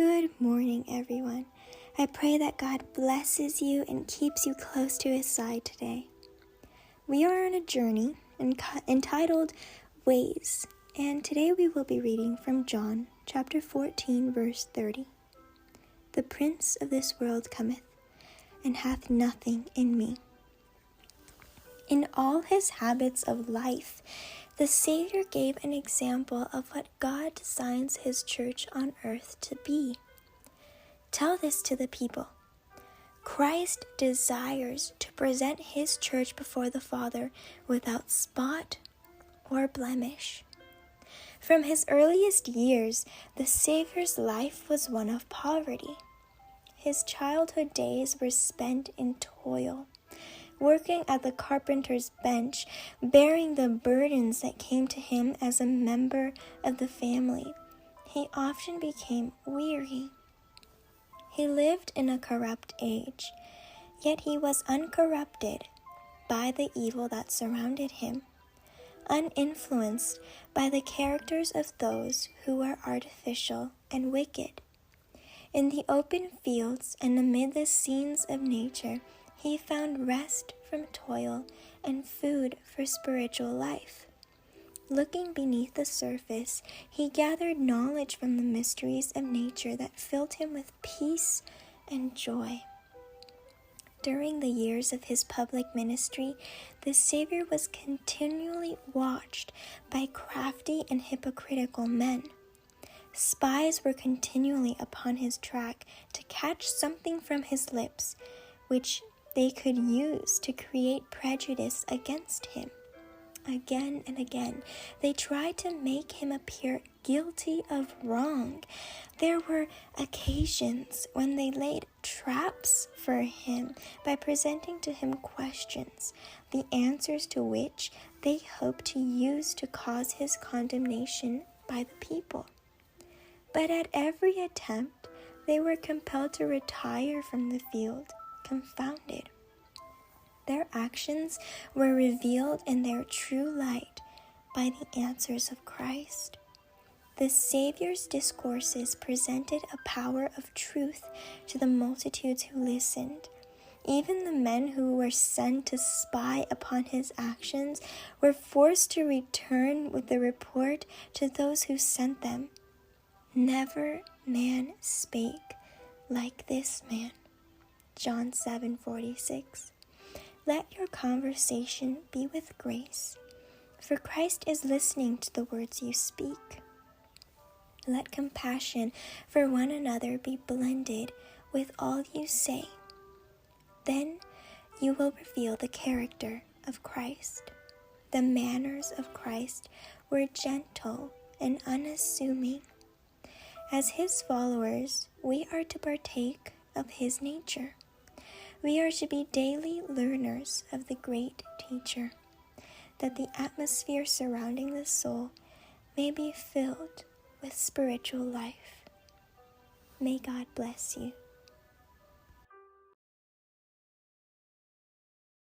Good morning, everyone. I pray that God blesses you and keeps you close to His side today. We are on a journey entitled Ways, and today we will be reading from John chapter 14, verse 30. The prince of this world cometh, and hath nothing in me. In all his habits of life, the Savior gave an example of what God designs his church on earth to be. Tell this to the people. Christ desires to present his church before the Father without spot or blemish. From his earliest years, the Savior's life was one of poverty. His childhood days were spent in toil, working at the carpenter's bench, bearing the burdens that came to him as a member of the family. He often became weary. He lived in a corrupt age, yet he was uncorrupted by the evil that surrounded him, uninfluenced by the characters of those who were artificial and wicked. In the open fields and amid the scenes of nature, he found rest from toil and food for spiritual life. Looking beneath the surface, he gathered knowledge from the mysteries of nature that filled him with peace and joy. During the years of his public ministry, the Savior was continually watched by crafty and hypocritical men. Spies were continually upon his track to catch something from his lips, which they could use to create prejudice against him. Again and again, they tried to make him appear guilty of wrong. There were occasions when they laid traps for him by presenting to him questions, the answers to which they hoped to use to cause his condemnation by the people. But at every attempt, they were compelled to retire from the field, confounded. Their actions were revealed in their true light by the answers of Christ. The Savior's discourses presented a power of truth to the multitudes who listened. Even the men who were sent to spy upon his actions were forced to return with the report to those who sent them. Never man spake like this man. John 7:46. Let your conversation be with grace, for Christ is listening to the words you speak. Let compassion for one another be blended with all you say. Then you will reveal the character of Christ. The manners of Christ were gentle and unassuming. As his followers, we are to partake of his nature. We are to be daily learners of the great teacher, that the atmosphere surrounding the soul may be filled with spiritual life. May God bless you.